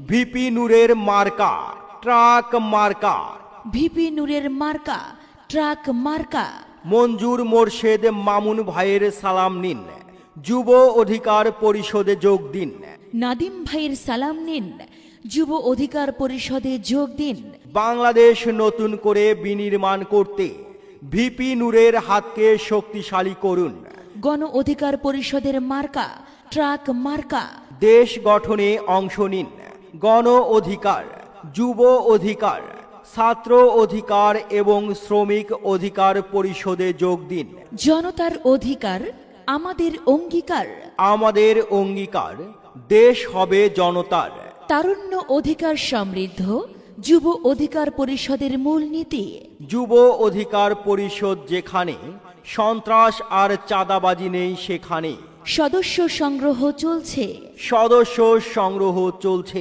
VP নূরের মার্কা truck মার্কা। ভিপি নূরের মার্কা ট্রাক মার্কা। মঞ্জুর মোর্শেদ মামুন ভাইয়ের সালাম নিন, যুব অধিকার পরিষদে যোগ দিন। নাদিম ভাইয়ের সালাম নিন, যুব অধিকার পরিষদে যোগ দিন। বাংলাদেশ নতুন করে বিনির্মাণ করতে ভিপি নূরের হাতকে শক্তিশালী করুন। গণ অধিকার পরিষদের মার্কা ট্রাক মার্কা। দেশ গঠনে অংশ নিন। গণ অধিকার, যুব অধিকার, ছাত্র অধিকার এবং শ্রমিক অধিকার পরিষদে যোগ দিন। জনতার অধিকার আমাদের অঙ্গীকার। আমাদের অঙ্গীকার, দেশ হবে জনতার। তারুণ্য অধিকার সমৃদ্ধ যুব অধিকার পরিষদের মূলনীতি। যুব অধিকার পরিষদ যেখানে সন্ত্রাস আর চাঁদাবাজি নেই সেখানে সদস্য সংগ্রহ চলছে। সদস্য সংগ্রহ চলছে।